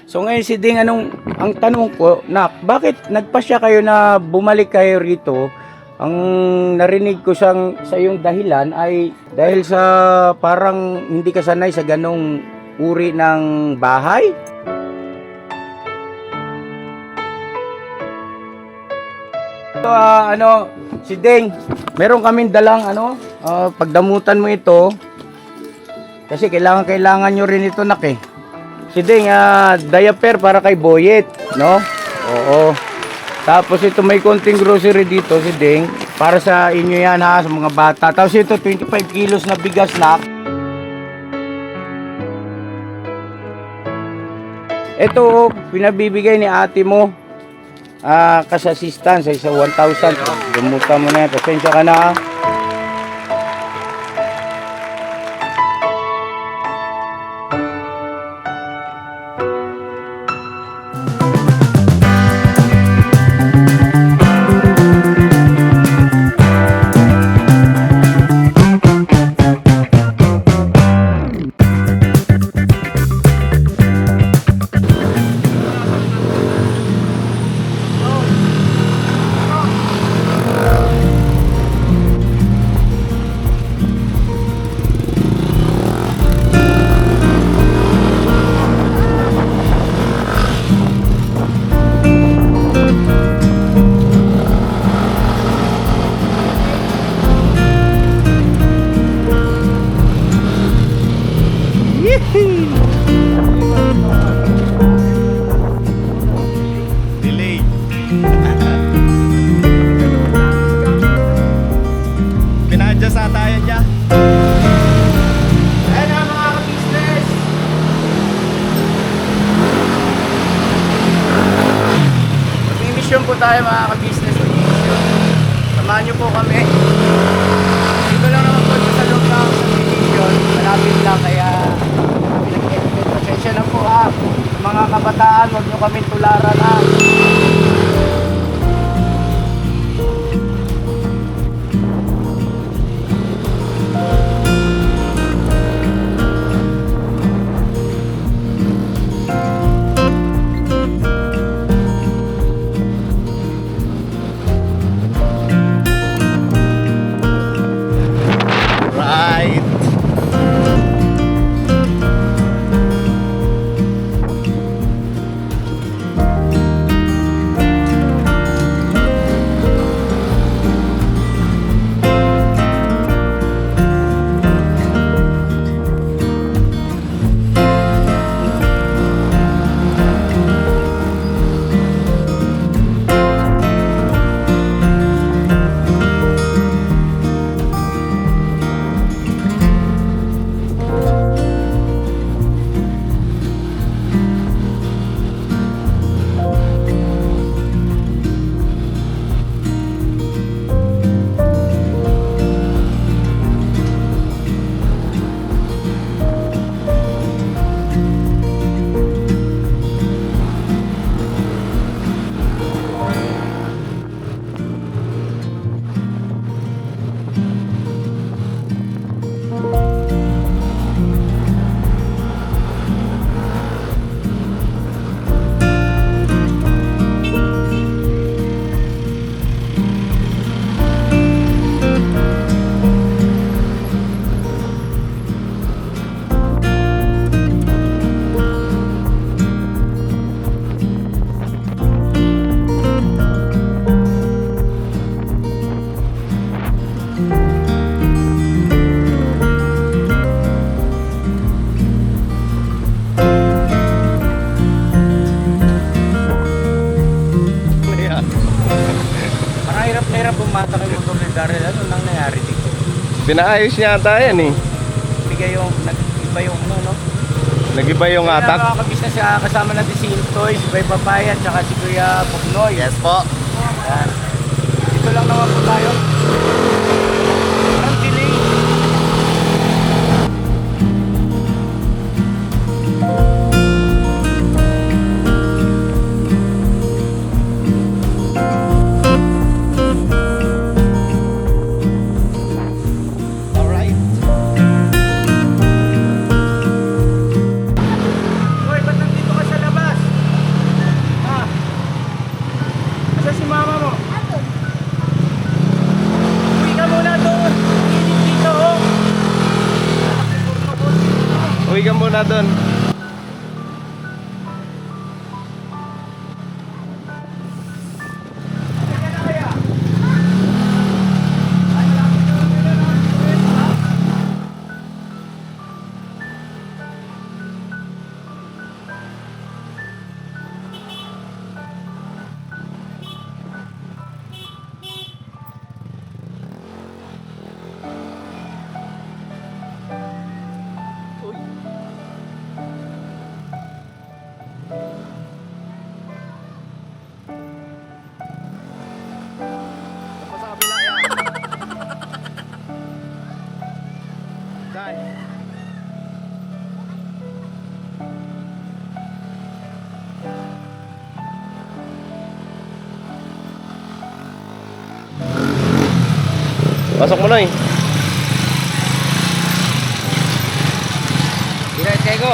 So ngayon si Ding, ang tanong ko, nak, bakit nagpasya kayo na bumalik kayo rito? Ang narinig ko sa yung dahilan ay dahil sa parang hindi ka sanay sa ganong uri ng bahay. So, si Ding, meron kaming dalang pagdamutan mo ito kasi kailangan nyo rin ito, nak eh. Si Ding, diaper para kay Boyet, no? Oo. Tapos ito may konting grocery dito, si Ding, para sa inyo yan ha, sa mga bata. Tapos ito 25 kilos na bigas, nak. Ito pinabibigay ni ate mo kas assistance sa 1,000. Gumuta mo na yan, pasensya ka na ha. Delay. Pina-adjust ata yan dyan. Ayan na mga ka-business. Mag-mission po tayo mga ka-business. Mag-mission. Samahan nyo po kami. Dito lang naman po sa loob ng subdivision. Malapit lang kaya pinag-edit. Pasensya na po ha. Sa mga kabataan, huwag nyo kami tularan ha. Right. Parang hirap na hirap bumata kay motor ni Daryl. Ano nang nangyari dito? Pinaayos niya ata yan eh. Bigay yung, nag-iba yung no? Nag-iba yung Kaya atak. mga kabisnes, kasama natin si Intoy, si Bay Papaya, tsaka si Kuya Pugnoy. Yes po. Yan. Dito lang naman po tayo. Ang delay. Alright. Uy, ba't nandito ka sa labas? na doon. Pasok mo na eh. Direct kayo ko.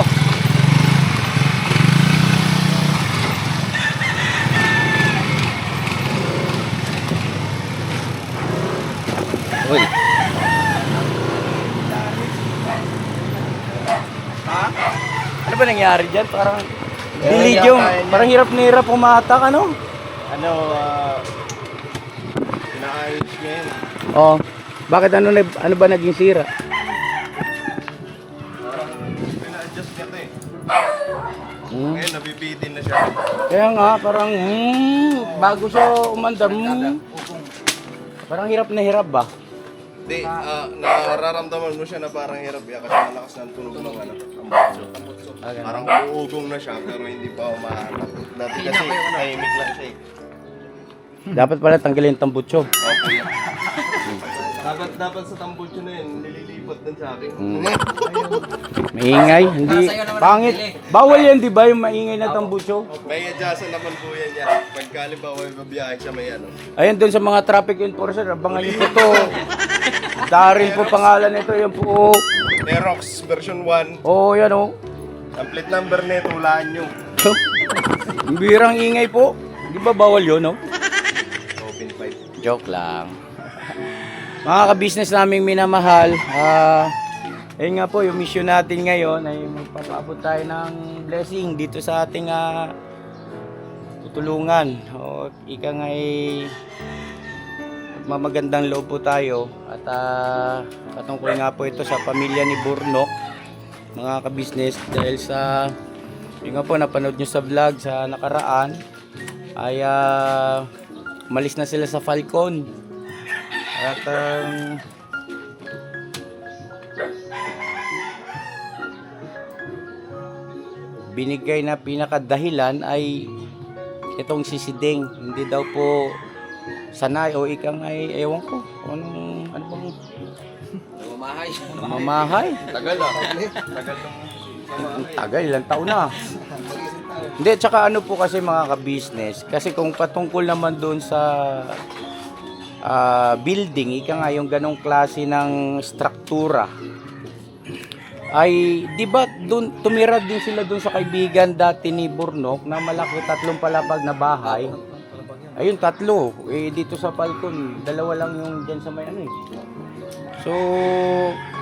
Uy. Ano ba nangyari dyan? Parang Meron dilig yata yung, yan. parang hirap na hirap pumatak, ano? Ano, pinaayos niya yun. Oh, bakit ano ba naging sira? Parang pina-adjust niya to eh. Hmm. Ngayon, nabibitin na siya. Kaya nga, parang bago siya umandar, parang hirap na hirap ba? Hindi, nararamdaman mo siya na parang hirap yan kasi malakas ng tunog ng ano, tambutso. Parang uugong na siya pero hindi pa umahanap. Dati kasi tahimik lang siya eh. Dapat pala tanggalin yung tambutso. Okay yan. Dapat sa tambutso na yun, nililipat din sa akin. Maingay, hindi, pangit. Bawal yan, di ba, yung maingay na tambutso? May adjustan naman po yan yan. Pagkalibawa may babiyahe siya may ano. Ayun, doon sa mga traffic enforcer, abangan niyo po to. Daryl po pangalan nito, yan po. Aerox version 1. Oo, yan o. Ang plate number nito, hulaan nyo. Ang birang ingay po. Di ba bawal yun, no? Open 5. Joke lang. Mga ka-business naming minamahal, ayun nga po, yung mission natin ngayon ay magpapabot tayo ng blessing dito sa ating tutulungan. O, ika nga ay mamagandang loob po tayo at patungkol nga po ito sa pamilya ni Burnok, mga ka-business, dahil sa yun nga po napanood nyo sa vlog sa nakaraan ay umalis na sila sa Falcon at binigay na pinakadahilan ay itong si Sideng, hindi daw po sanay o ikang ay ewan ko ano bang mamahay Tagal ah. Tagal nung tagal, ilang taon na. Hindi, tsaka ano po kasi mga ka-business, kasi kung patungkol naman doon sa building, ika nga yung ganong klase ng struktura, ay di ba doon tumira din sila doon sa kaibigan dati ni Burnok na malaki, 3 palapag na bahay. Ayun, 3. Dito sa Falcon, 2 lang yung dyan sa may ano eh. So,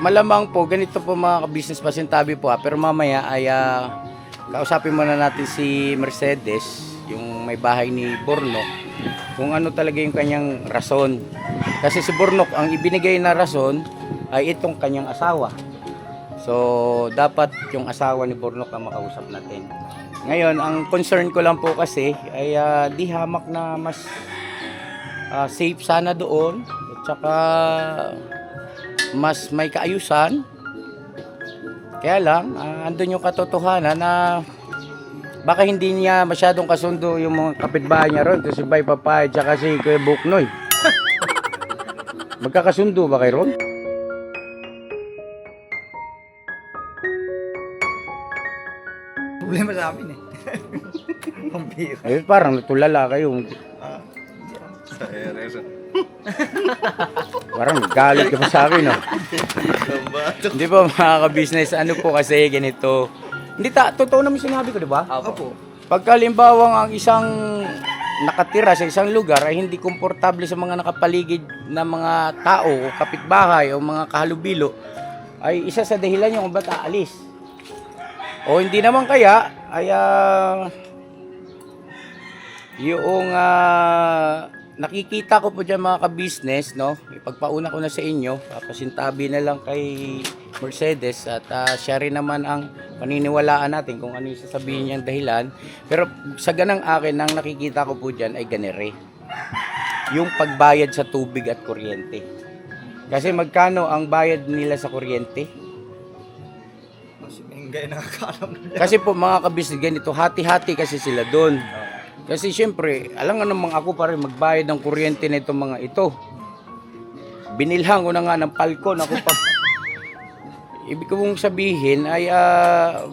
malamang po, ganito po mga ka-business, pasintabi po pero mamaya ay kausapin muna natin si Mercedes, yung may bahay ni Burnok, kung ano talaga yung kanyang rason. Kasi si Burnok, ang ibinigay na rason ay itong kanyang asawa. So, dapat yung asawa ni Burnok ang makausap natin. Ngayon, ang concern ko lang po kasi ay di hamak na mas safe sana doon at saka mas may kaayusan. Kaya lang, andun yung katotohanan na baka hindi niya masyadong kasundo yung mga kapitbahay niya ron, si Bay Papay at saka si Kuya Buknoy. Magkakasundo ba kayo ron? Problema sa amin eh. Pambira. Eh, parang natulala kayo. sa RS. Parang galit ka pa sa akin, no? Hindi ba mga ka-business, ano po kasi ganito. Hindi totoo naman sinabi ko, di ba? Opo. Pagkalimbawang ang isang nakatira sa isang lugar ay hindi komportable sa mga nakapaligid na mga tao o kapitbahay o mga kahalubilo, ay isa sa dahilan yung kung ba't aalis. O hindi naman kaya ay yung nakikita ko po dyan mga ka-business, no? Ipagpauna ko na sa inyo, papasintabi na lang kay Mercedes at siya rin naman ang paniniwalaan natin kung ano yung sasabihin niyang dahilan. Pero sa ganang akin, ang nakikita ko po dyan ay ganere. Yung pagbayad sa tubig at kuryente. Kasi magkano ang bayad nila sa kuryente? Kasi Mingay nakakaalam na Kasi po mga ka-business, ganito, hati-hati kasi sila doon. Kasi syempre, alam nga namang ako pa rin magbayad ng kuryente na itong mga ito. Binilhan ko na nga ng palkon ako pa. Ibig ko pong sabihin ay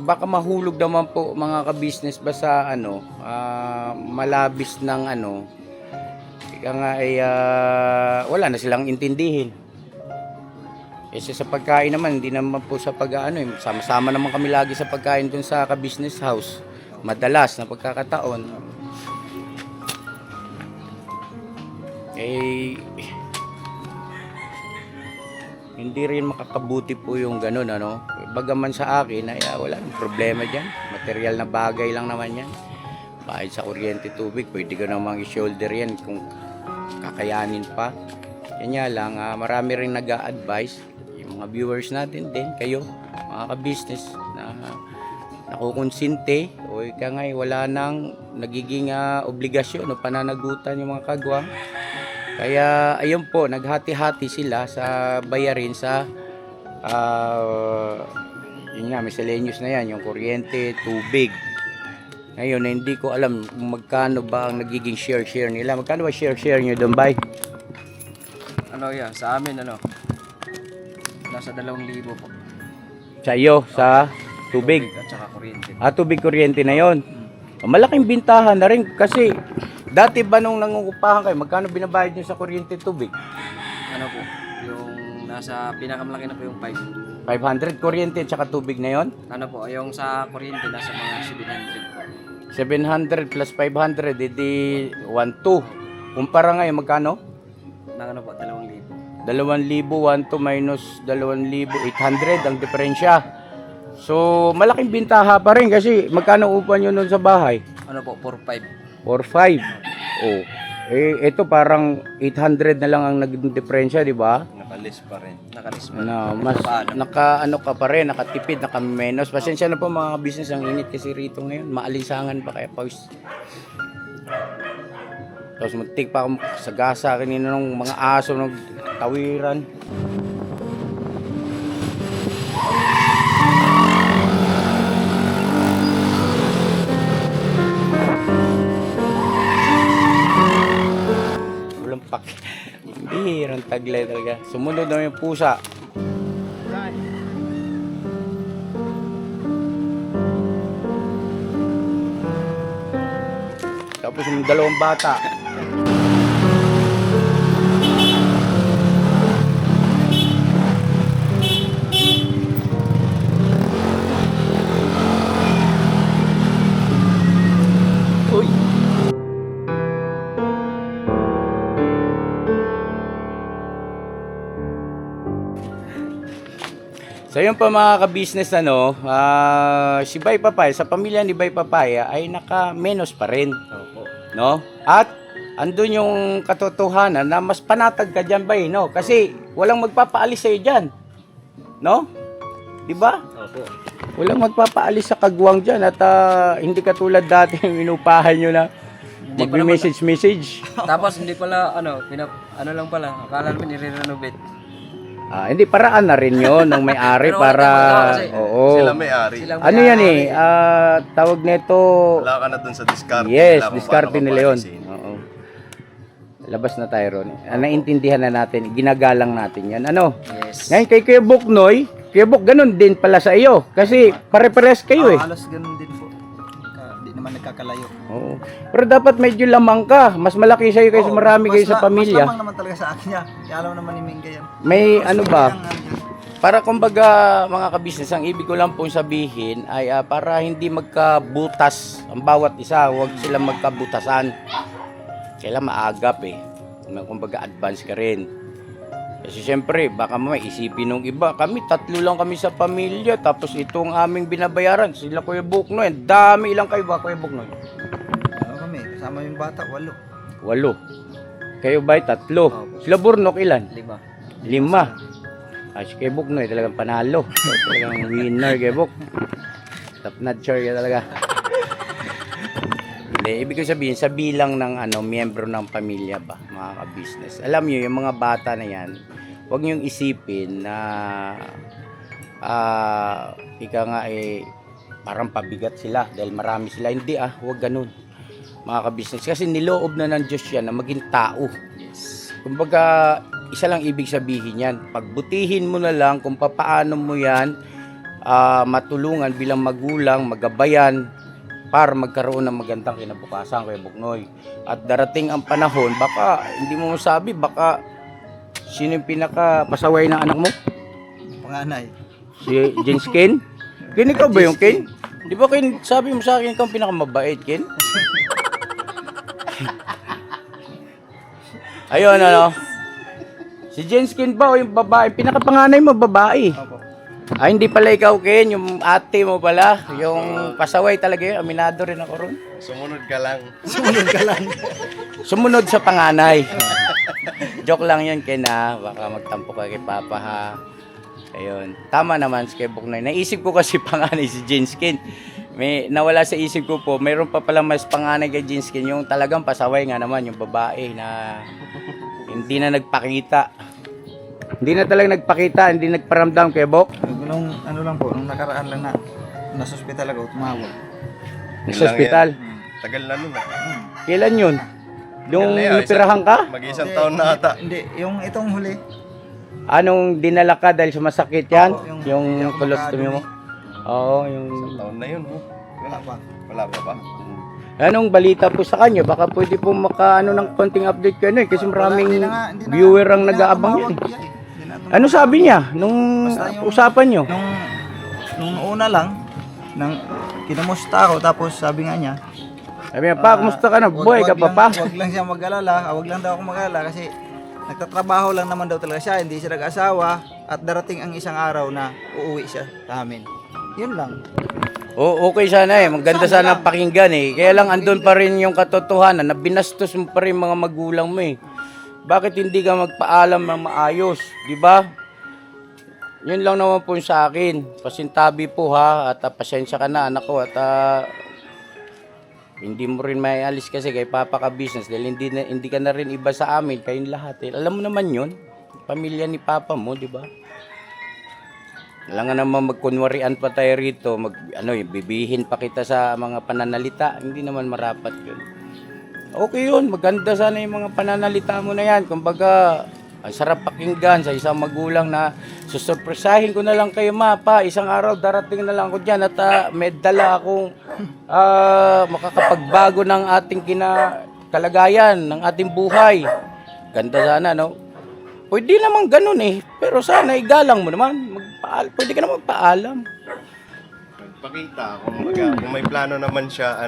baka mahulog naman po mga ka-business ba sa malabis ng ika nga ay wala na silang intindihin. Kasi sa pagkain naman, hindi naman po sa sama-sama naman kami lagi sa pagkain dun sa ka-business house. Madalas na pagkakataon. Hindi rin makakabuti po yung ganun, Bagaman sa akin ay wala nang problema dyan. Material na bagay lang naman yan. Bayad sa kuryente, tubig, pwede ko namang i-shoulder yan kung kakayanin pa. Kanya lang, marami rin nag-a-advise, yung mga viewers natin din, kayo, mga ka-business na nakukonsinte o ika nga wala nang nagiging obligasyon o pananagutan yung mga kagwang. Kaya ayun po, naghati-hati sila sa bayarin sa yun nga, miscellaneous na yan, yung kuryente, tubig. Ngayon, hindi ko alam kung magkano ba ang nagiging share nila. Magkano ba share nyo doon, bay? Sa amin, nasa 2,000 po. Sa iyo, sa tubig? At saka kuryente. Tubig, kuryente na yon. Malaking bintahan na rin kasi dati ba nung nangungupahan kayo, magkano binabayad nyo sa kuryente, tubig? Yung nasa pinakamalaki na po yung 500 kuryente at saka tubig na yon? Yung sa kuryente nasa mga 700 po. 700 plus 500, edi 1,200. Kumpara ngayon, magkano? 2,000. 2,000, 1,200 minus 2,800 ang diferensya. So, malaking bintaha pa rin kasi magkano upa nyo nun sa bahay? 4,500. 4,500. Oh. Ito parang 800 na lang ang naging diferensya, di ba? Nakalis pa rin. Nakalis pa. Mas ka pa rin, nakatipid, nakamenos. Pasensya na po mga business, ang init kasi rito ngayon. Maalinsangan pa kaya pause. Tapos magtik pa ako sa gasa kanina ng mga aso ng tawiran. Walang pak. Bihirang taglay talaga. Sumunod na yung pusa. Tapos yung dalawang bata. Uy. So yun pa mga ka-business si Bay Papaya, sa pamilya ni Bay Papaya ay naka-menos pa rin. No? At andun yung katotohanan na mas panatag ka dyan, Bay, no? Kasi walang magpapaalis sa'yo dyan. No? Di ba? Walang magpapaalis sa kagwang dyan at hindi katulad dati yung inupahan nyo na mag-message. Tapos hindi pala, lang pala, akala namin i-renovate. Hindi, paraan na rin yun ng may-ari Pero para... kasi Oo. Sila may-ari. Ano yan tawag nito... Wala ka na dun sa discard. Yes, Wala kung discard paano nila yun. papaalisin. Oo. Labas na tayo ron. Naintindihan na natin, ginagalang natin yan. Yes. Ngayon kay Kuya Bok, Noy, Kuya Bok, ganun din pala sa iyo. Kasi pare-pares kayo eh. Halos ganun din po. Hindi naman nagkakalayo. Oo. Pero dapat medyo lamang ka. Mas malaki sa'yo kaysa marami kayo sa pamilya. Mas lamang naman talaga sa akin niya. Alam naman ni Mingay yan. May ano ba? Kaya nga, Para kumbaga mga kabisnes, ang ibig ko lang pong sabihin ay para hindi magkabutas ang bawat isa, huwag silang magkabutasan. Kailan maagap eh. Kumbaga advance ka rin. Kasi siyempre, baka may isipin nung iba. Kami, 3 lang kami sa pamilya. Tapos itong aming binabayaran, sila Kuya Buknoy. Ang dami, ilang kayo ba, Kuya Buknoy? Ano kami, kasama yung bata, 8. 8. Kayo ba'y 3? Sila Burnok, ilan? 5. 5. Si Kuya Buknoy, talagang panalo. Talagang winner, Kuya Buk. Top notcher ka talaga. Hindi, ibig ko sabihin, sa bilang ng miyembro ng pamilya ba, mga ka-business. Alam nyo, yung mga bata na yan, huwag niyong isipin na ika nga parang pabigat sila dahil marami sila. Hindi huwag ganun. Mga ka-business. Kasi niloob na ng Diyos yan na maging tao. Kumbaga, isa lang ibig sabihin yan. Pagbutihin mo na lang kung paano mo yan matulungan bilang magulang, magabayan, para magkaroon ng magandang kinabukasan, Kuya Buknoy. At darating ang panahon, baka hindi mo masabi, baka sino yung pinaka-pasaway ng anak mo? Panganay. Si James Ken? Ken, ikaw ba yung Ken? Di ba Ken, sabi mo sa akin ikaw ang pinakamabait, Ken? Ayun, si James Ken ba o yung babae? Pinakapanganay mo, babae. Opo. Hindi pala ikaw, Ken. Yung ate mo pala. Yung pasaway talaga yun. Aminado rin ako ron. Sumunod ka lang. Sumunod sa panganay. Joke lang yun, Ken, baka magtampo ka kay Papa, ha. Ayun. Tama naman, si Kuya Buknoy. Naisip ko kasi panganay si James Ken. May nawala sa isip ko po. Mayroon pa pala mas panganay kay James Ken. Yung talagang pasaway nga naman, yung babae na hindi na nagpakita. Hindi na talaga nagpakita, hindi nagparamdam, Kuya Bok. Nung nung nakaraan lang na nasa ospital ako, tumawag. Sa ospital. Tagal na nun. Kailan yun? Yung Tagal na yun, napirahan ka? Mag-isang taon na ata. Hindi, yung itong huli. Anong dinala ka dahil sumasakit yan? Opo, yung hindi ako colostomy mo? Oo, yung... Taon na yun. Wala pa. Wala pa ba? Anong balita po sa kanya? Baka pwede po ng konting update kayo kasi maraming Hindi na viewer ang hindi na nag-aabang tumawag yan. siya, eh. Hindi na tumawag. Ano sabi niya nung Basta yung- usapan nyo? Nung una lang, kinamusta ako, tapos sabi nga niya, Sabi niya, pa, kumusta ka na? Boy, ka pa pa? Wag lang siya mag-alala, wag lang daw ako mag-alala kasi nagtatrabaho lang naman daw talaga siya, hindi siya nag-asawa at darating ang isang araw na uuwi siya sa amin. Yun lang. Okay sana maganda sana ang pakinggan Kaya lang andun pa rin yung katotohanan na binastos mo pa rin mga magulang mo Bakit hindi ka magpaalam ng maayos, di ba? Yun lang naman po sa akin. Pasintabi po ha at pasensya ka na anak ko at hindi mo rin may alis kasi kay Papa ka business dahil hindi ka na rin iba sa amin, kayong lahat Alam mo naman yun, pamilya ni Papa mo, di ba? Kailangan naman magkunwarian pa tayo rito, bibihin pa kita sa mga pananalita, hindi naman marapat yun. Okay yun, maganda sana yung mga pananalita mo na yan. Kumbaga, ang sarap pakinggan sa isang magulang na susurpresahin ko na lang kayo pa, isang araw darating na lang ako dyan at may dala akong makakapagbago ng ating kalagayan, ng ating buhay. Ganda sana, no? Pwede naman ganun pero sana igalang mo naman. Pwede ka naman magpaalam. Pakita kung may plano naman siya,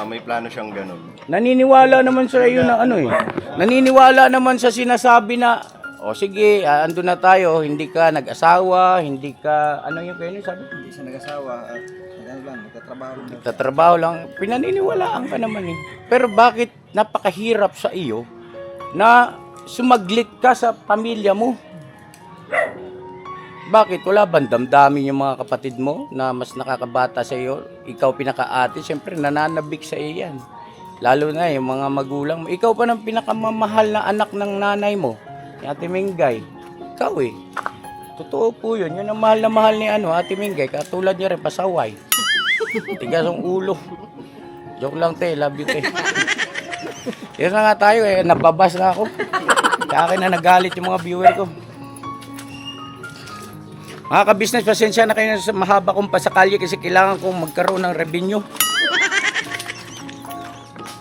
may plano siyang ganun. Naniniwala naman sa iyo na naniniwala naman sa sinasabi na, sige, andun na tayo, hindi ka nag-asawa, hindi ka, yung kayo sabi? Hindi siya nag-asawa at nagtatrabaho lang daw. Tatrabaho lang, pinaniniwalaan ka naman Pero bakit napakahirap sa iyo na sumaglit ka sa pamilya mo? Bakit? Wala bang damdamin yung mga kapatid mo na mas nakakabata sa iyo? Ikaw pinaka-ate, siyempre nananabik sa iyo yan. Lalo na yung mga magulang mo. Ikaw pa ng pinakamamahal na anak ng nanay mo, ni Ate Mingay. Ikaw Totoo po yun. Yun ang mahal na mahal ni Ate Mingay. Katulad niya rin, pasaway. Tigas ang ulo. Joke lang, love you, Yan na nga tayo, nababas na ako. Sa akin na nagalit yung mga viewer ko. Mga ka-business, pasensya na kayo sa mahaba kong pasakalye kasi kailangan kong magkaroon ng revenue.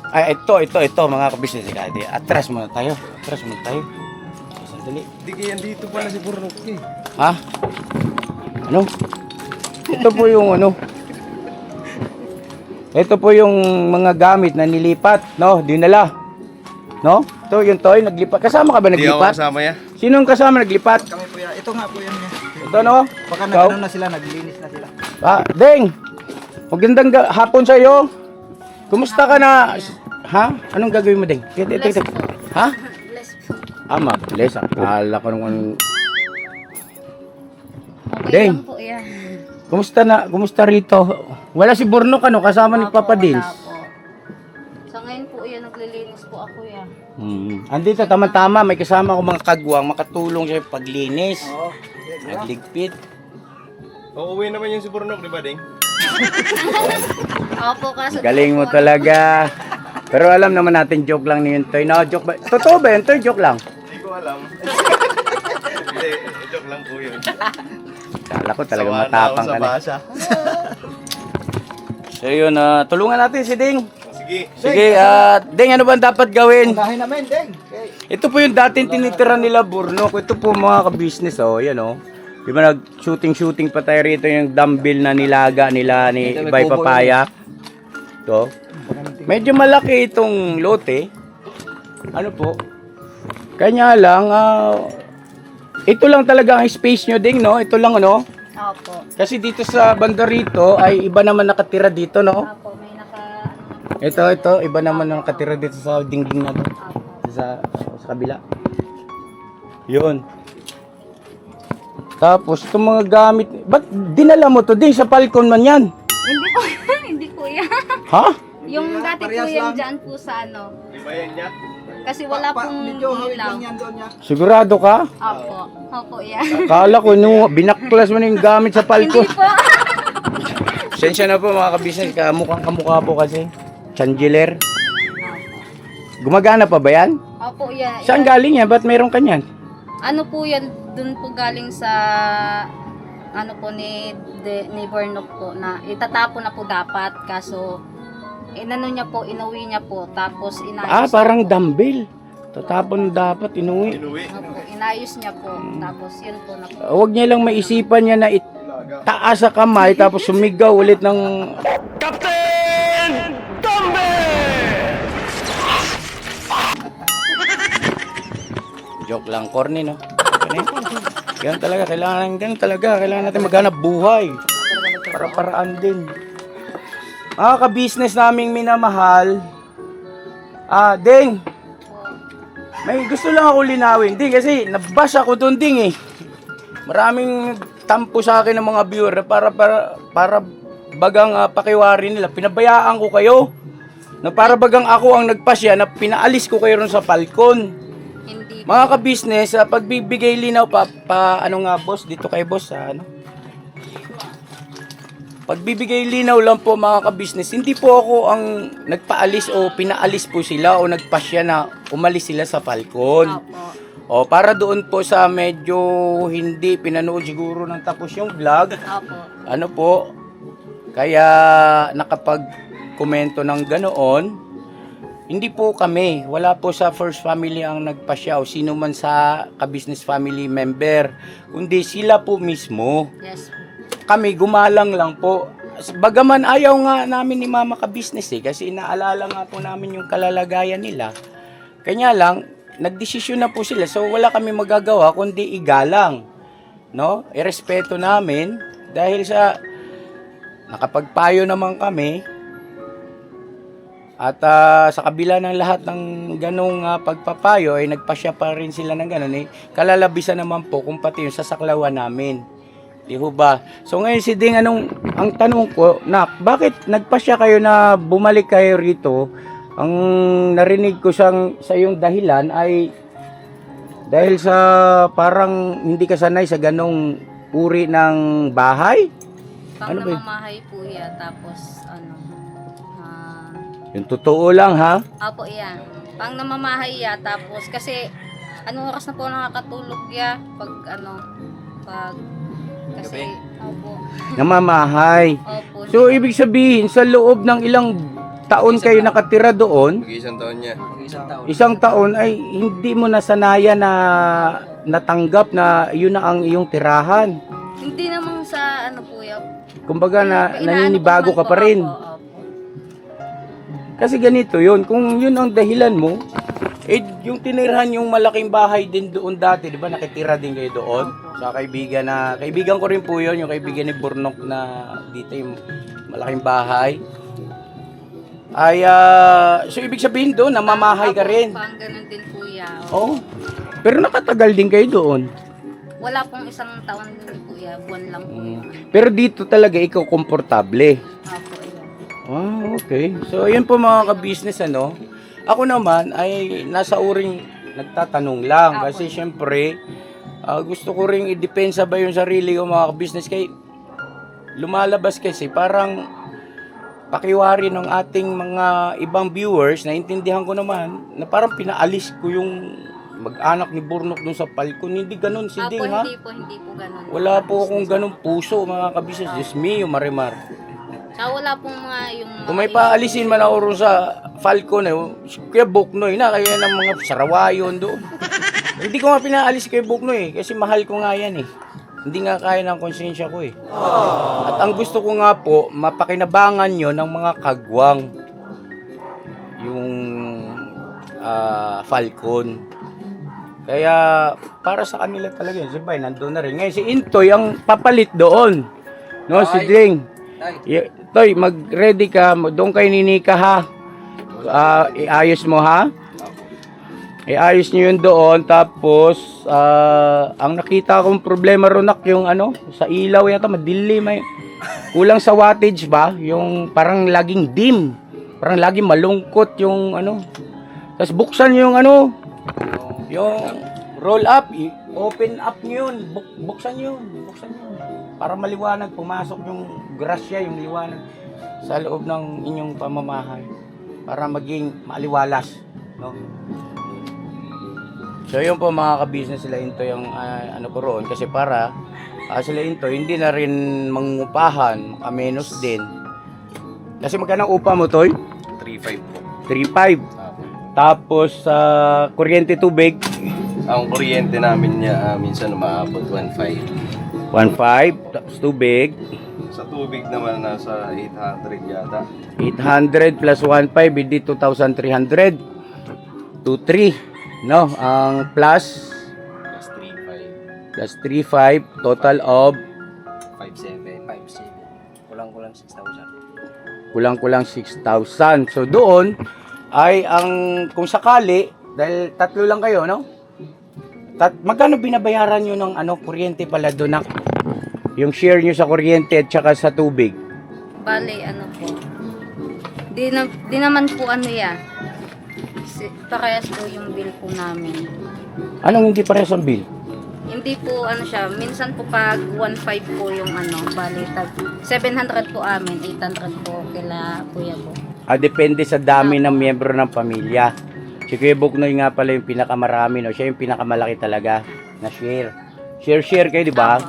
Ito, mga ka-business. Atras muna tayo. Sandali. Hindi kaya dito pala si Burnok Ha? Ano? Ito po yung Ito po yung mga gamit na nilipat, dinala. No? To, yung toy, naglipat. Kasama ka ba Hindi ako naglipat? kasama ya. Sinong kasama naglipat? Kami po yan. Ito nga po yan. Ito, no? Baka Ikaw? nag-ano na sila, naglinis na sila. Ah, Deng! Magandang hapon sa iyo. Kumusta ka na? Ha? Anong gagawin mo, Deng? Ito. Ha? Ama, bless. Akala ko nung... Okay Deng. lang po yan. Kumusta rito? Wala si Bornok, ano? Kasama ni Opo, Papa Dins. wala po. Sa ngayon po yan, naglilinis po ako yan. Andito, tama-tama. May kasama ko mga kagwang. Makatulong siya paglinis. Oo. Nagligpit. Uuwi naman yung si Burnok, di ba, Ding? Opo, kaso... Galing mo talaga. Pero alam naman natin, joke lang ni Toy. No, joke ba? Totoo ba yun, Toy? Joke lang. Hindi ko alam. Hindi, joke lang po yun. Kala ko talaga Sawa na matapang ako ka sa na. basa. So yun, tulungan natin si Ding. Sige. Sige, Ding, ano ba ang dapat gawin? Unahin namin, Deng. Okay. Ito po yung dating tinitira nila Burnok. Ito po mga ka-business, oh. Yan, oh. Di ba nag-shooting pa tayo rito yung dumbbell na nilaga nila ni Ibay Papaya. Ito. Medyo malaki itong lote. Ano po? Kanya lang, ito lang talaga ang space nyo, Ding, no? Ito lang, ano? Opo. Kasi dito sa banda rito ay iba naman nakatira dito, no? Opo, may Ito, iba naman ang nakatira dito sa dingding na to. Opo. Sa kabila. Yun. Tapos, itong mga gamit, ba't dinala mo to din sa Falcon man yan? Hindi po, hindi po yan. Ha? Yung Hindi, dati po parehas yan lang. dyan po sa ano. Di ba yan niya? Kasi wala pong Medyo hawig ilaw. lang yan doon niya. Sigurado ka? Opo. Opo yan. Kala ko, no, binaklas mo na yung gamit sa Falcon. Hindi po. Sensya na po mga kabisnes, kamukha po kasi. Chandelier. Gumagana pa ba yan? Opo yan. Saan galing yan? Ba't meron kanyan? Ano po yan, dun po galing sa ano po ni Burnok po na itatapon na po dapat kaso inano niya po, inuwi niya po tapos inayos. Parang dumbbell. Tatapon dapat, inuwi. Inuwi. Opo, inayos niya po tapos yun po na po. Huwag niya lang maisipan niya na taas sa kamay tapos sumigaw ulit ng Captain Dumbbell! Joke lang, corny, no? Ganun talaga, kailangan natin maghanap buhay. Para-paraan din. Mga ka-business naming minamahal. Ding, may gusto lang ako linawin. Ding, kasi nabash ako doon, Ding, eh. Maraming tampo sa akin ng mga viewer para bagang pakiwari nila. Pinabayaan ko kayo. Na para bagang ako ang nagpasya na pinaalis ko kayo ron sa Falcon. Hindi Mga ka-business, pagbibigay linaw ano nga boss, dito kay boss ano. Pagbibigay linaw lang po mga ka-business, hindi po ako ang nagpaalis o pinaalis po sila o nagpasya na umalis sila sa Falcon. Opo. O para doon po sa medyo hindi pinanood siguro ng tapos yung vlog, Opo. ano po, kaya nakapag-komento ng ganoon, hindi po kami, wala po sa First Family ang nagpasya o sino man sa ka-business family member, kundi sila po mismo. Yes. Kami gumalang lang po. Bagaman ayaw nga namin ni Mama ka-business kasi inaalala nga po namin yung kalalagayan nila. Kanya lang, nagdesisyon na po sila. So wala kami magagawa kundi igalang. No? Irespeto namin dahil sa nakapagpayo naman kami. At sa kabila ng lahat ng ganong pagpapayo ay nagpasya pa rin sila ng ganon eh. Kalalabisan naman po kung pati yung sasaklawan namin. Di ho ba? So ngayon si Ding, ang tanong ko, Nak, bakit nagpasya kayo na bumalik kayo rito? Ang narinig ko sa iyong dahilan ay dahil sa parang hindi ka sanay sa ganong uri ng bahay? Pang Ano ba yun? namamahay po yan tapos ano Yung totoo lang ha? Opo, yan. Pang namamahay ya, tapos kasi anong oras na po nakakatulog ya pag kasi opo. Namamahay. Opo. So ibig sabihin sa loob ng ilang taon kayo nakatira doon, Mag-isang taon niya. isang taon ay hindi mo nasanayan na natanggap na yun na ang iyong tirahan. Hindi naman sa ano po ya. Kumbaga naninibago ka Inaano ko pa naman rin. po, opo. Kasi ganito yun, kung yun ang dahilan mo, Eh, yung tinirahan yung malaking bahay din doon dati, di ba? Nakitira din kayo doon. Sa kaibigan ko rin po yun, yung kaibigan ni Burnok na dito yung malaking bahay. Ay, so ibig sabihin doon, namamahay ka rin. Pang ganun din kuya. Oh. Pero nakatagal din kayo doon. Wala pong isang taon din kuya, buwan lang po yun. Pero dito talaga ikaw komportable. Opo, yun. Ah, okay. So, yun po mga ka-business, ano. Ako naman ay nasa uring nagtatanong lang. Kasi syempre, gusto ko ring i-depensa ba yung sarili ko mga ka-business. Kaya lumalabas kasi parang pakiwari ng ating mga ibang viewers, naintindihan ko naman, na parang pinaalis ko yung mag-anak ni Burnok dun sa Falcon. Hindi ganun, si Ding, ha? Hindi po ganun. Wala po akong ganun puso, mga ka-business. Diyos mio, Marimar. Tsaka wala pong mga yung mga Kung may paalisin man ako rin sa Falcon, Kuya Buknoy na, kaya ng mga sarawayon doon. Hindi ko nga pinaalis kay Buknoy, kasi mahal ko nga yan eh. Hindi nga kaya ng konsensya ko eh. At ang gusto ko nga po, mapakinabangan nyo ng mga kagwang yung Falcon. Kaya para sa kanila talaga yun. Si Bay, nandun na rin. Ngayon si Intoy ang papalit doon. No, si Ding. Toy, mag-ready ka. Doon kayo ninika ha. Iayos mo ha. Iayos nyo yun doon. Tapos, ang nakita kong problema ronak yung sa ilaw yata, madilim. Kulang sa wattage ba? Yung parang laging dim. Parang laging malungkot yung Tapos buksan yung yung roll up, open up nyo yun. Buksan yun. Para maliwanag, pumasok yung grasya, yung liwanag sa loob ng inyong pamamahay. Para maging maaliwalas. No? So yun po mga ka-business, sila Into yung ko roon. Kasi para sila Into, hindi na rin mangupahan, makamenos din. Kasi magkano upa mo, Toy? 3.5 po. 3.5. Tapos kuryente tubig, Ang kuryente namin niya minsan umaabot 1.5. 1.5. Tapos tubig, Sa tubig naman nasa 800 yata. 800 plus 1.5, hindi 2,300. 2.3. No? Ang plus Plus 3.5. plus 3.5, total of 5.7. 5.7. Kulang-kulang 6,000. kulang-kulang 6,000. So doon ay kung sakali, dahil tatlo lang kayo, no? Magkano binabayaran nyo ng kuryente pala doon, yung share nyo sa kuryente at saka sa tubig? Bale, po. Di naman po yan. Parehas po yung bill po namin. Anong hindi parehas ang bill? Hindi po siya, minsan po pag 1.5 po yung bale, 700 po amin, 800 po kila kuya po. Depende sa dami ng miyembro ng pamilya. Si Kuya Buknoy nga pala yung pinakamarami, no? Siya yung pinakamalaki talaga na share. Share kayo, di ba?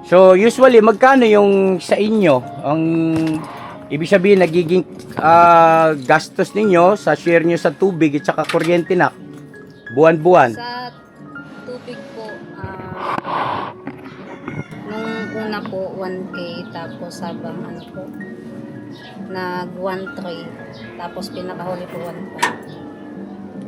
So, usually, magkano yung sa inyo? Ang ibig sabihin, nagiging gastos ninyo sa share nyo sa tubig at saka kuryente na buwan-buwan. Sa tubig po, nung una po 1K, tapos habang po, nag 1.3, tapos pinakahuli po 1.5.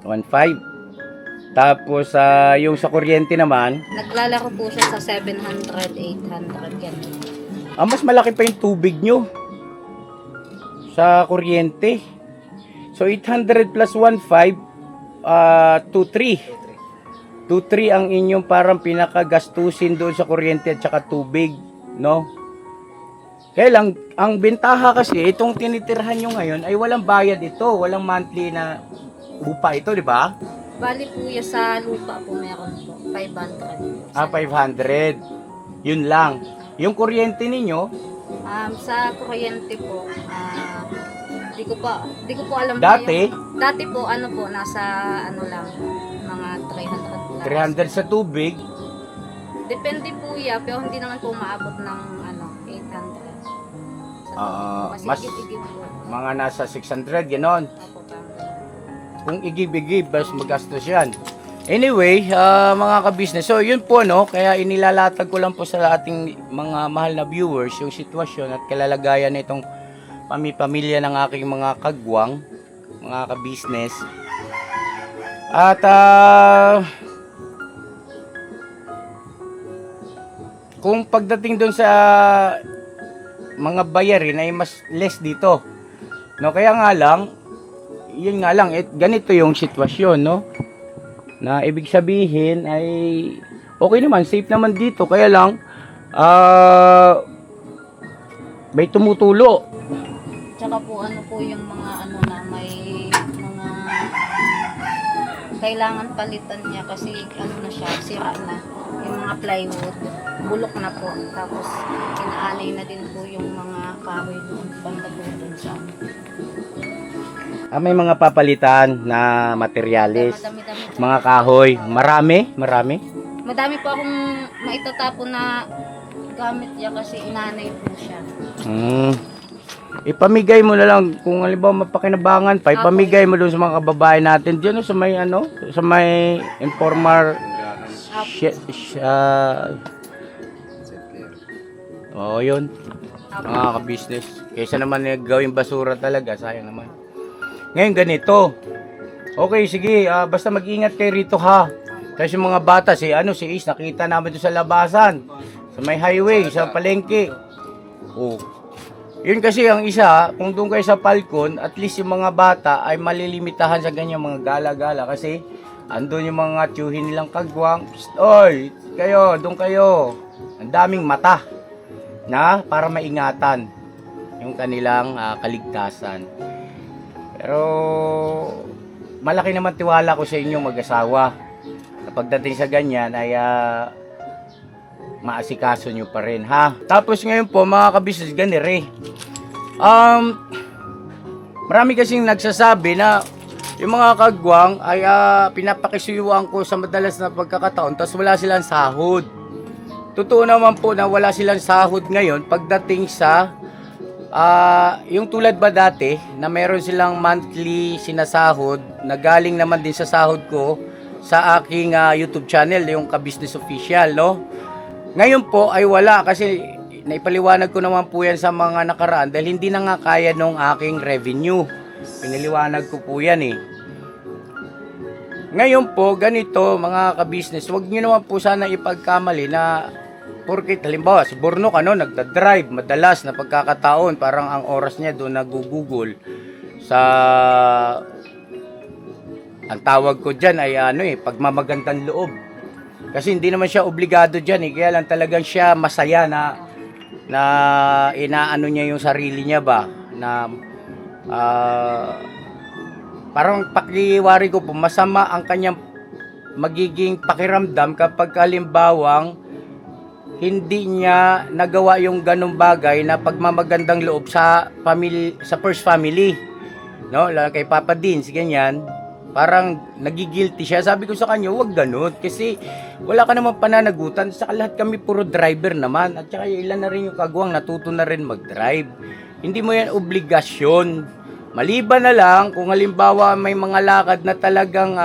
1.5. Tapos, yung sa kuryente naman, Naglalaro po siya sa 700, 800, ganun. mas malaki pa yung tubig nyo sa kuryente. So, 800 plus 1.5, 2.3. 2.3 ang inyong parang pinakagastusin doon sa kuryente at saka tubig, no? Kaya lang, ang bentaha kasi, itong tinitirhan nyo ngayon ay walang bayad ito, walang monthly na lupa ito, di ba? Bali po yan sa lupa po meron po, 500. 500. Yun lang. Yung kuryente ninyo, Sa kuryente po, di ko po alam. Dati? Dati po, nasa lang, mga 300 lang. 300 sa tubig, Depende po yan, pero hindi naman po maabot ng 800. mas Igib po. mga nasa 600, gano'n. Opo, parang ganun. Kung igib-igib, mas magastos yan. Anyway, mga ka-business, so yun po, no, kaya inilalatag ko lang po sa ating mga mahal na viewers yung sitwasyon at kalalagayan na itong pamilya ng aking mga kagwang, mga ka-business. At kung pagdating doon sa mga bayarin ay mas less dito. No, kaya nga lang, yun nga lang, ganito yung sitwasyon, no? Na ibig sabihin ay okay naman, safe naman dito, kaya lang may tumutulo. Tsaka po ano po yung mga ano na may mga kailangan palitan niya kasi ano na siya, sira na. Yung mga plywood, bulok na po. Tapos inaalay na din po yung mga kahoy doon, banda po doon sa May mga papalitan na materyales, madami-dami po. mga kahoy, marami. Madami po akong maitatapon na gamit niya kasi inanay po siya. Ipamigay mo na lang kung halimbawa mapakinabangan pa, ipamigay mo doon sa mga kababayan natin diyan sa may sa may informal yun. Mga ka-business. Kaysa naman gawing basura talaga, sayang naman. Ngayon ganito. Okay, sige, basta mag-ingat kayo rito ha. Kasi yung mga bata, si Is, nakita namin doon sa labasan. Sa may highway, sa palengke. Yun kasi ang isa, kung doon kayo sa Falcon, at least yung mga bata ay malilimitahan sa ganyan mga gala-gala. Kasi andun yung mga tiyuhin nilang kagwang. Psst, oy, kayo, doon kayo. Ang daming mata na para maingatan yung kanilang kaligtasan. Pero malaki naman tiwala ko sa inyong mag-asawa. Na pagdating sa ganyan ay maasikaso nyo pa rin, ha? Tapos ngayon po mga kabisnes, ganire. Marami kasing nagsasabi na yung mga kagwang ay pinapakisuyuan ko sa madalas na pagkakataon tapos wala silang sahod. Totoo naman po na wala silang sahod ngayon pagdating sa yung tulad ba dati na meron silang monthly sinasahod na galing naman din sa sahod ko sa aking YouTube channel, yung Ka-Business Official, no? Ngayon po ay wala kasi naipaliwanag ko naman po yan sa mga nakaraan dahil hindi na nga kaya nung aking revenue. Pinaliwanag ko po yan eh. Ngayon po, ganito mga ka-business, huwag nyo naman po sana ipagkamali na porkit halimbawa si Bornok nagda-drive madalas na pagkakataon, parang ang oras niya doon nagugugol sa ang tawag ko dyan ay pagmamagandang loob. Kasi hindi naman siya obligado dyan kaya lang talagang siya masaya na inaano niya yung sarili niya ba na parang pakiwari ko po, masama ang kanyang magiging pakiramdam kapag halimbawang hindi niya nagawa yung ganong bagay na pagmamagandang loob sa first family, no? Lalo kay Papa Dins, ganyan. Parang nagigilty siya. Sabi ko sa kanya, huwag ganun. Kasi wala ka naman pananagutan. Saka lahat kami puro driver naman. At saka ilan na rin yung kagwang natuto na rin mag-drive. Hindi mo yan obligasyon. Maliban na lang kung halimbawa may mga lakad na talagang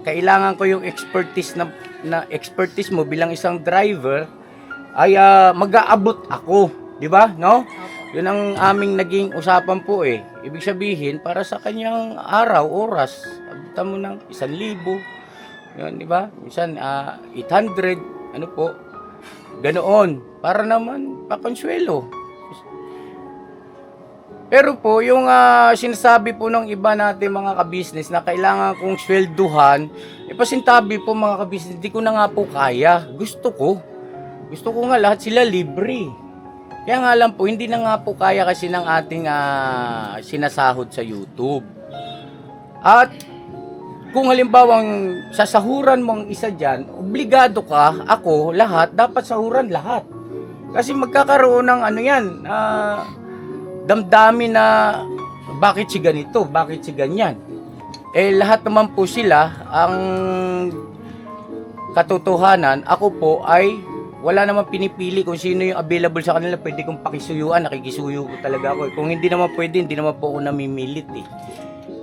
kailangan ko yung expertise na expertise mo bilang isang driver ay mag-aabot ako, di ba? No? Yun ang aming naging usapan po eh. Ibig sabihin para sa kanyang araw, oras, abutan mo ng 1,000. Yun, di ba? Minsan 800, ano po? Ganoon para naman pakonsuelo. Pero po, yung sinasabi po ng iba natin mga kabisnes na kailangan kong swelduhan, pasintabi po mga kabisnes, hindi ko na nga po kaya. Gusto ko nga lahat sila libre. Kaya nga lang po, hindi na nga po kaya kasi ng ating sinasahod sa YouTube. At kung halimbawang sasahuran mo ang isa dyan, obligado ka, ako, lahat, dapat sahuran lahat. Kasi magkakaroon ng damdamin na bakit si ganito, bakit si ganyan. Lahat naman po sila, ang katotohanan, ako po ay wala namang pinipili kung sino yung available sa kanila, pwede kong pakisuyuan, nakikisuyo ko talaga ako. Kung hindi naman pwede, hindi naman po ako namimilit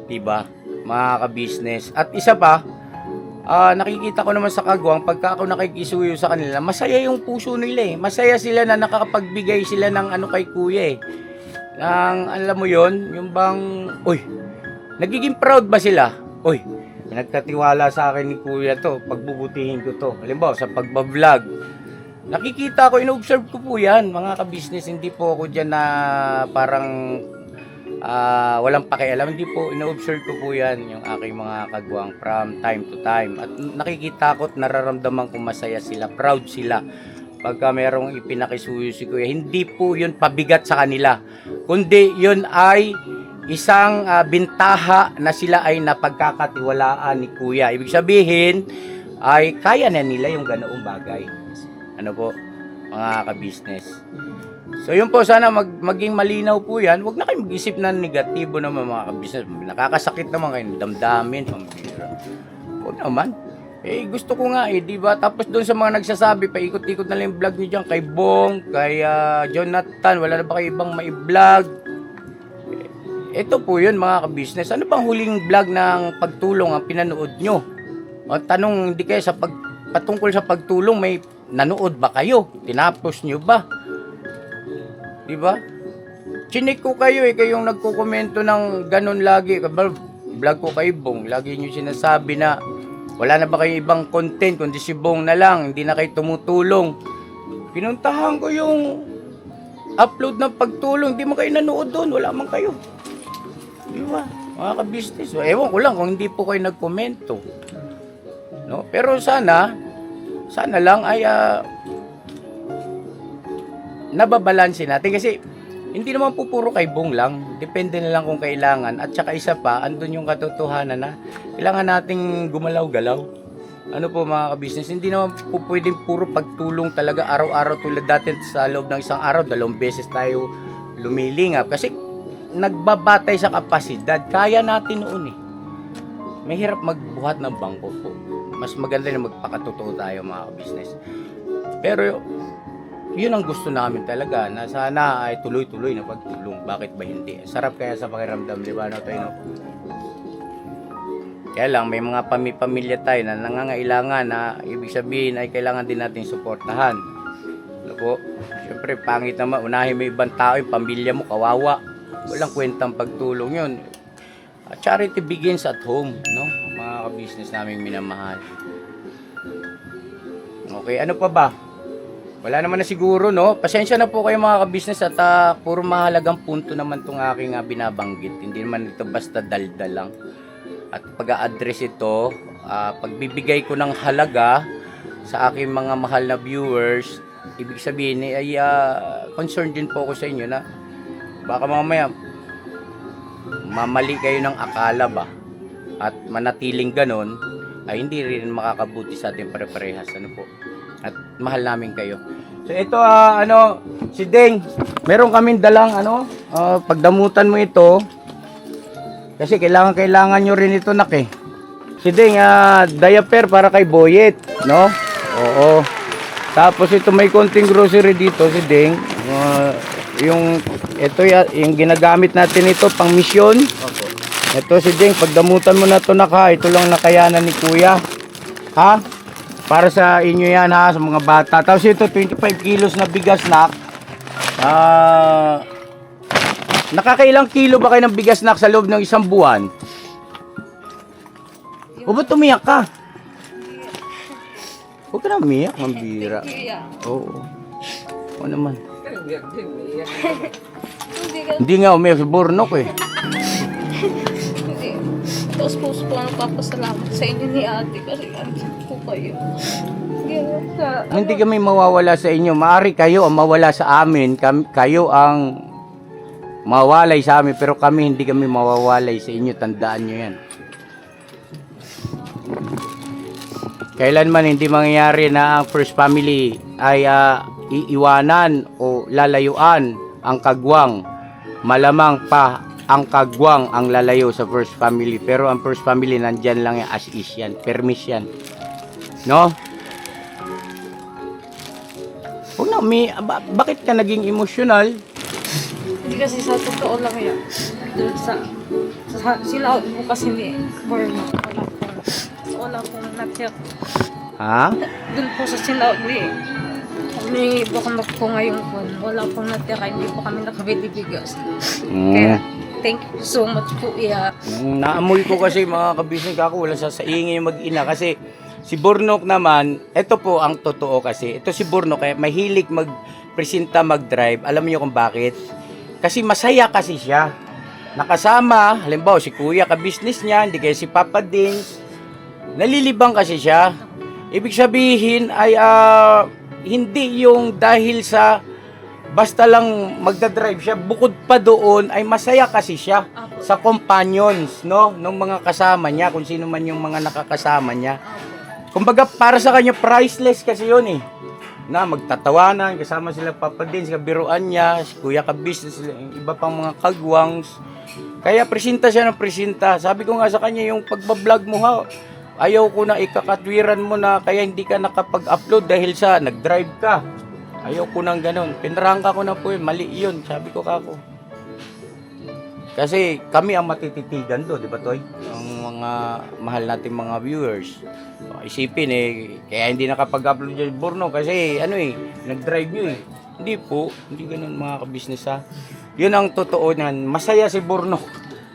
diba, mga ka-business. At isa pa, nakikita ko naman sa kagwang, pagka ako nakikisuyo sa kanila, masaya yung puso nila masaya sila na nakakapagbigay sila ng kay kuya Ang alam mo yon, yung bang, nagiging proud ba sila? Pinagkatiwala sa akin ni Kuya to, pagbubutihin ko to. Halimbawa, sa pagbablog, nakikita ko, ino-observe ko po yan, mga ka-business. Hindi po ako dyan na parang walang pakialam. Hindi po, ino-observe ko po yan, yung aking mga kagwang from time to time. At nakikita ko at nararamdaman ko masaya sila, proud sila. Pagka merong ipinakisuyo si Kuya, hindi po yun pabigat sa kanila. Kundi yun ay isang bintaha na sila ay napagkakatiwalaan ni Kuya. Ibig sabihin, ay kaya na nila yung ganoong bagay. Ano po, mga ka-business. So yun po, sana maging malinaw po yan. Huwag na kayo mag-isip na negatibo naman mga ka-business. Nakakasakit naman kayo, damdamin, pambira. Huwag naman. Gusto ko nga di ba? Tapos doon sa mga nagsasabi, paikot-ikot na lang yung vlog niyo dyan, kay Bong, kay Jonathan, wala na ba kayo ibang mai-vlog? Ito po yun mga ka-business. Ano bang huling vlog ng pagtulong ang pinanood nyo? O tanong, hindi kayo patungkol sa pagtulong, may nanood ba kayo? Tinapos nyo ba? Diba? Chinik ko kayo kayong nagkukomento ng ganun lagi. Vlog ko kay Bong, lagi nyo sinasabi na wala na ba kayo ibang content kundi si Bong na lang, hindi na kayo tumutulong. Pinuntahan ko yung upload ng pagtulong, hindi mo kayo nanood doon, wala man kayo. Diba? Mga ka-business. So, ewan ko lang kung hindi po kayo nagkomento. No? Pero sana lang ay nababalansin natin kasi hindi naman po puro kay Bong lang. Depende na lang kung kailangan. At saka isa pa, andun yung katotohanan na kailangan nating gumalaw-galaw. Ano po mga ka-business, hindi naman po pwedeng puro pagtulong talaga araw-araw tulad dati sa loob ng isang araw, 2 beses tayo lumilingap. Kasi nagbabatay sa kapasidad. Kaya natin noon Mahirap magbuhat ng bangko po. Mas maganda na magpakatotoo tayo mga ka-business. Pero yun ang gusto namin talaga, na sana ay tuloy-tuloy na pagtulong. Bakit ba hindi? Sarap kaya sa pakiramdam, di ba? Kaya lang, may mga pamilya tayo na nangangailangan na ibig sabihin ay kailangan din natin suportahan. Ano po? Siyempre, pangit naman. Unahin mo ibang tao, yung pamilya mo, kawawa. Walang kwentang pagtulong yun. Charity begins at home, no? Mga ka-business naming minamahal. Okay, ano pa ba? Wala naman na siguro, no? Pasensya na po kayo mga ka-business at puro mahalagang punto naman itong aking binabanggit. Hindi naman ito basta daldal lang. At pag-a-address ito, pagbibigay ko ng halaga sa aking mga mahal na viewers, ibig sabihin ay concerned din po ako sa inyo na baka mamaya mamali kayo ng akala ba at manatiling ganon ay hindi rin makakabuti sa ating pare-parehas, ano po. At mahal namin kayo. So ito si Deng, meron kaming dalang pagdamutan mo ito kasi kailangan nyo rin ito Si Deng, diaper para kay Boyet, no? Oo. Tapos ito may konting grocery dito si Deng. Yung ginagamit natin ito pang misyon. Ito si Deng, pagdamutan mo na ito ito lang nakayanan ni Kuya. Ha? Para sa inyo yan sa mga bata. Tapos ito 25 kilos na bigas nakakailang kilo ba kayo ng bigas sa loob ng isang buwan? O ba't umiyak ka? Huwag ka na umiyak, mambira. Oo. O naman. Hindi nga umiyak si Bornok Tapos po nagpapasalamat sa inyo ni ate kasi andyan po kayo. Hindi kami mawawala sa inyo. Maari kayo ang mawala sa amin. Kayo ang mawalay sa amin. Pero hindi kami mawawalay sa inyo. Tandaan nyo yan. Kailanman hindi mangyayari na ang first family ay iiwanan o lalayuan ang kagwang. Malamang pa ang kagwang ang lalayo sa first family. Pero ang first family nandyan lang yan, as is yan. Permis yan. No? Huwag na, bakit ka naging emotional? Hindi kasi sa totoo lang yan. Doon sila po kasi ni Borno. Wala pong natyak. Ha? Doon po sa sila may baknak po ngayon po. Wala pong natira, hindi po kami nakabili bigas. Kaya Thank you so much po, iya. Naamoy ko kasi mga kabisnes ako, wala sasaingin yung mag-ina kasi si Burnok naman, ito po ang totoo kasi. Ito si Burnok, kaya mahilig mag-presenta, mag-drive. Alam niyo kung bakit? Kasi masaya kasi siya. Nakasama, halimbawa si kuya ka-business niya, hindi kaya si Papa Dins. Nalilibang kasi siya. Ibig sabihin ay hindi yung dahil sa basta lang magdadrive siya, bukod pa doon ay masaya kasi siya sa companions, no? Nung mga kasama niya, kung sino man yung mga nakakasama niya. Kumbaga para sa kanya priceless kasi yun eh. Na magtatawanan, kasama sila Papa Dins, kabiruan niya, si kuya ka-business, iba pang mga kagwangs. Kaya presenta siya ng presenta. Sabi ko nga sa kanya, yung pagbablog mo ha, ayaw ko na ikakatwiran mo na kaya hindi ka nakapag-upload dahil sa nag-drive ka. Ayaw ko nang ganun. Pinarangka ko na po yun. Mali yun. Sabi ko kako. Kasi kami ang matititigan do, di ba Toy? Ang mga mahal natin mga viewers. Isipin kaya hindi nakapag-upload yung Burno kasi nag-drive nyo eh. Hindi po. Hindi ganun mga ka-business ha. Yun ang totoo niyan. Masaya si Burno.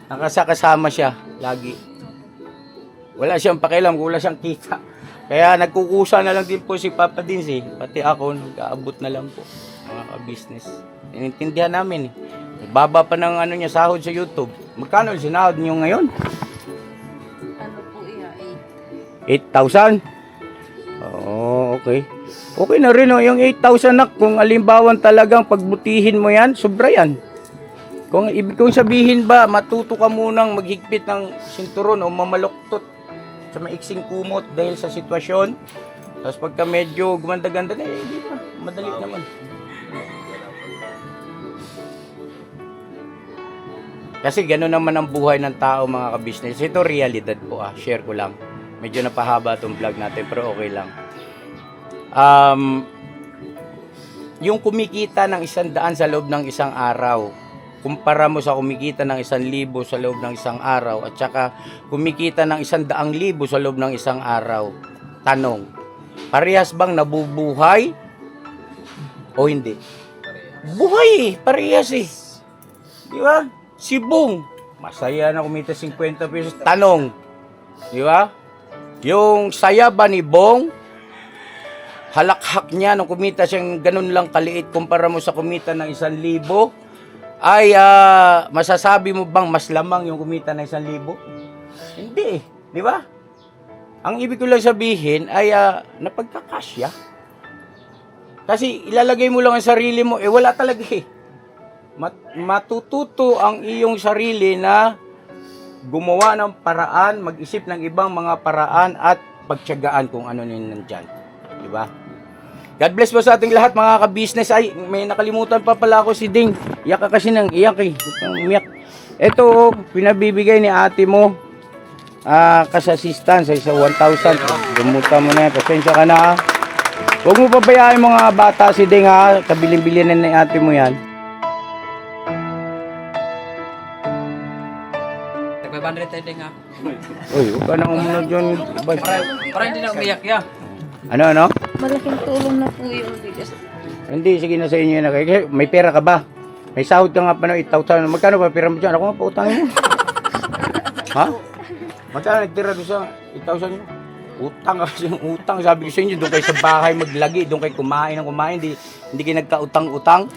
Nakasakasama siya lagi. Wala siyang pakialam, wala siyang kita. Kaya nagkukusa na lang din po si Papa Dins eh. Pati ako, nag-aabot na lang po. Mga ka-business. Inintindihan namin eh. Baba pa ng niya, sahod sa YouTube. Magkano yung sinahod niyo ngayon? Ano po, iya, 8,000? Oo, okay. Okay na rin yung 8,000 na kung alimbawan talagang pagbutihin mo yan, sobra yan. Kung ibig kong sabihin ba, matuto ka munang maghigpit ng sinturon o mamaluktot sa maiksing kumot dahil sa sitwasyon. Tapos pagka medyo gumanda-ganda na, hindi pa. Madali naman. Kasi gano'n naman ang buhay ng tao mga ka-business. Ito realidad po share ko lang. Medyo napahaba itong vlog natin pero okay lang. Yung kumikita ng 100 sa loob ng isang araw, kumpara mo sa kumikita ng 1,000 sa loob ng isang araw at saka kumikita ng 100,000 sa loob ng isang araw. Tanong, parehas bang nabubuhay o hindi? Buhay parehas eh. Di ba? Si Bong, masaya na kumita 50 pesos. Tanong, di ba? Yung saya ba ni Bong, halakhak niya nung kumita siyang ganun lang kaliit kumpara mo sa kumita ng 1,000, ay masasabi mo bang mas lamang yung kumita ng 1,000? Hindi eh, di ba? Ang ibig ko lang sabihin ay napagkakasya. Kasi ilalagay mo lang ang sarili mo, wala talaga eh. Matututo ang iyong sarili na gumawa ng paraan, mag-isip ng ibang mga paraan at pagtiyagaan kung ano nandyan. Di ba? God bless po sa ating lahat mga ka-business. Ay, may nakalimutan pa pala ako si Ding. Iyak ka kasi nang iyak eh. Umiyak. Ito, pinabibigay ni ate mo. Cash assistance sa 1,000. Gumutan mo na yan. Pasensya ka na. Huwag mo pabayaan mga bata si Ding ha. Kabilin-bilin na ni ate mo yan. 500 tayo din ha. Uy, huwag ka na umunod yun. Para hindi na umiyak ya. Ano? Malaking tulong na po yung bigas. Hindi, sige na sa inyo na. May pera ka ba? May sahod ka nga pa ng 8,000. Magkano pa pera mo dyan? Ako nga pautangin mo. Ha? Magkano nagtira doon sa 8,000 nyo? Utang kasi yung utang. Sabi ko sa inyo, doon kayo sa bahay maglagi. Doon kayo kumain ng kumain. Hindi kayo nagkautang-utang.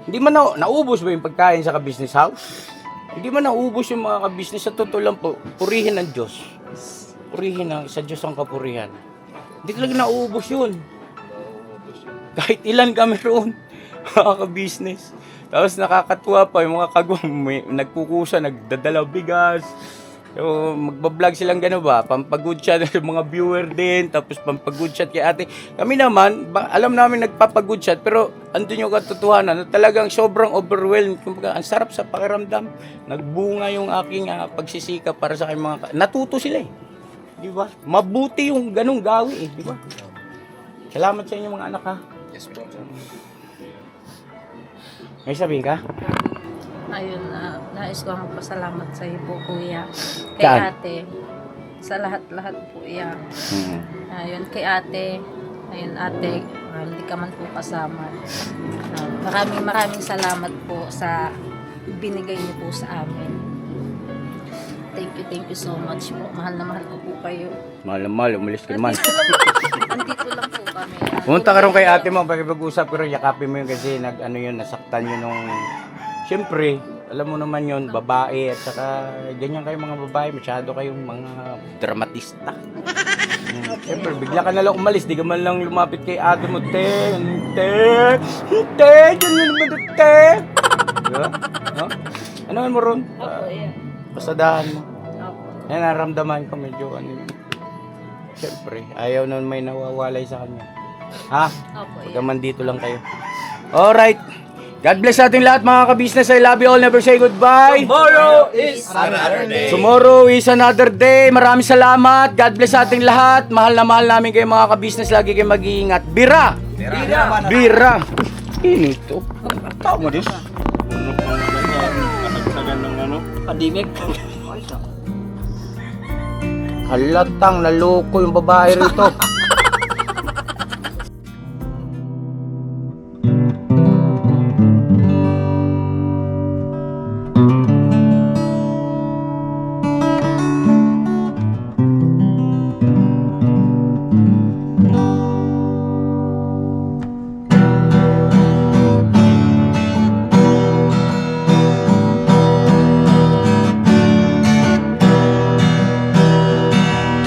Hindi man naubos ba yung pagkain sa ka-business house? Hindi man naubos yung mga ka-business. Sa totoo lang po, purihin ng Diyos. Purihin sa Diyos ang kapurihan. Hindi talaga nauubos yun. Kahit ilan kami roon, mga ka-business. Tapos nakakatuwa pa yung mga kagwang, nagkukusa, nagdadala bigas. So, magbablog silang gano'n ba? Pampagood shot ng mga viewer din, tapos pampagood shot kay ate. Kami naman, alam namin nagpapagood shot, pero andun yung katotohanan na talagang sobrang overwhelmed. Kumbaga, ang sarap sa pakiramdam. Nagbunga yung aking pagsisikap para sa aking mga... Natuto sila eh. Di ba? Mabuti yung ganung gawi eh, di ba? Salamat sa inyo mga anak ha. Yes po. May sabihin ka? Ayun, nais ko magpasalamat sa iyo po, kuya. Kay Saan? ate. Sa lahat-lahat po, iya. Ayun, kay ate. Ayun, ate, hindi ka man po kasama. Maraming salamat po sa binigay niyo po sa amin. Thank you so much po. Mahal na mahal ko po kayo. Mahal na mahal, umalis ka naman. Andito lang po kami. Pumunta ka rin kay ate mo, pag-usap pero yakapin mo yun kasi nasaktan yun nung... Siyempre, alam mo naman yun, babae at saka ganyan kayo mga babae, masyado kayong mga dramatista. Siyempre, bigla ka nalang umalis, di ka man lang lumapit kay ate mo, te, dyan yun naman te. Diba? No? Ano man mo ron? Opo, yeah. Pasadahan mo. Opo. Yan, naramdaman ko medyo siyempre, ayaw na may nawawalay sa kanya. Ha? Opo, yeah. Pagkaman dito lang kayo. Alright. God bless ating lahat mga ka-business. I love you all. Never say goodbye. Tomorrow is Another day. Tomorrow is another day. Maraming salamat. God bless ating lahat. Mahal na mahal namin kayo mga ka-business. Lagi kayo mag-iingat. Bira! Bira! Inito. Tao mo din. pandemic. Halatang naloko yung babae rito.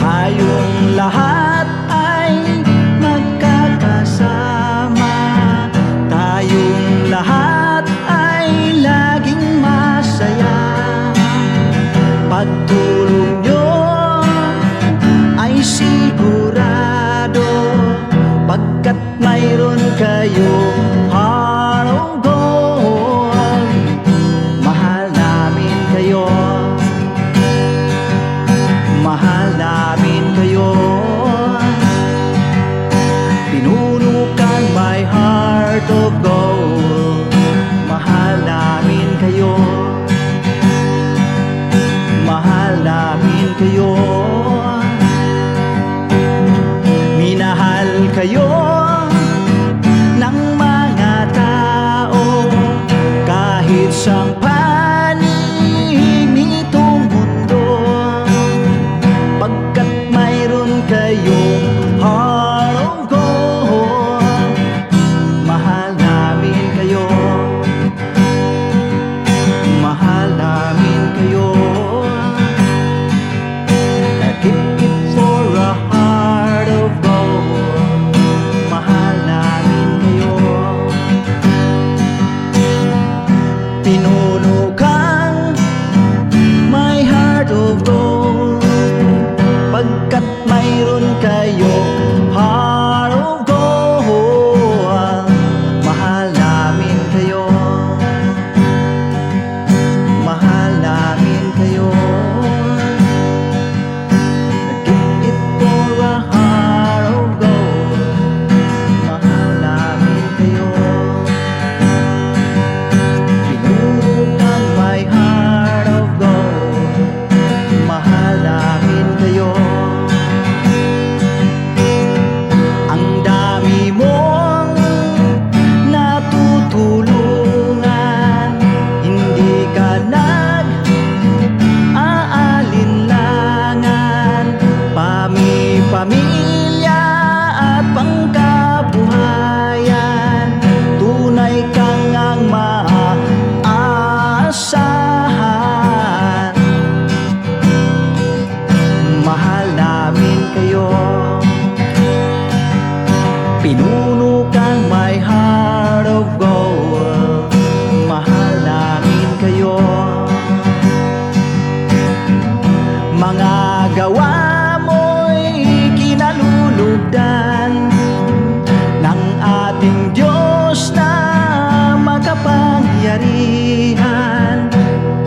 Tayong lahat ay magkakasama. Tayong lahat ay laging masaya. Pagtulong nyo ay sigurado, pagkat mayroon kayo heart of gold. Mahal namin kayo. Mahal namin kayo. Pinunukan my heart of gold. Mahal namin kayo. Mahal namin kayo. Minahal kayo ng mga tao kahit sang panig nitong mundo, pagkat mayroon kayong heart of gold. Mahal namin kayo. Mahal namin kayo. Keep it for a heart of gold. Mahal namin kayo. Pinunukan my heart of gold, pagkat mayroon kayo heart of gold. Mahal namin kayo. Mahal namin kayo. Keep it for a heart of gold. Mahal namin kayo. Pinunukan my heart of gold. Mahal namin kayo. Ang dami mong natutulungan, hindi ka nag-aalinlangan. Pamilya at pangkabuhayan, tunay kang ang maaasahan. Mahal namin kayo. Pinunukan my heart of gold. Mahal namin kayo. Mga gawa mo'y kinalulugdan ng ating Diyos na makapangyarihan.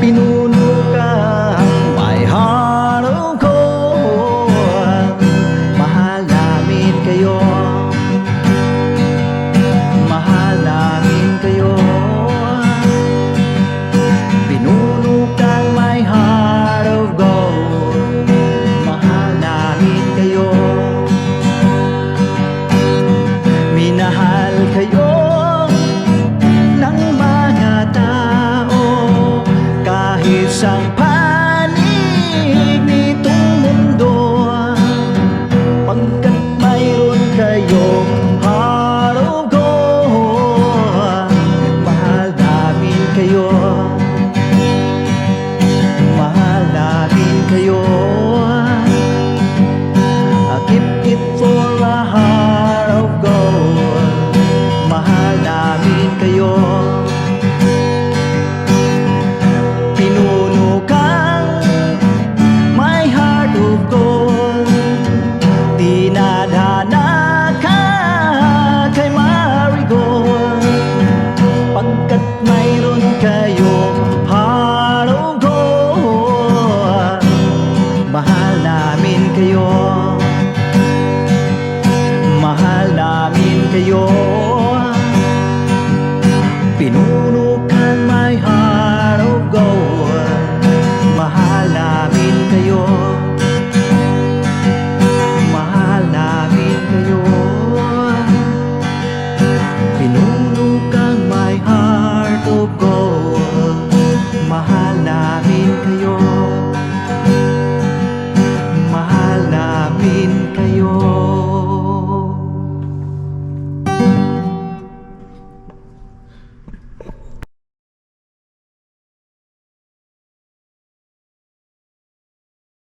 Pinunukan my heart of gold. Mahal namin kayo. Mahal namin kayo. Pinunukan my heart of gold. Mahal namin kayo. namin kayo.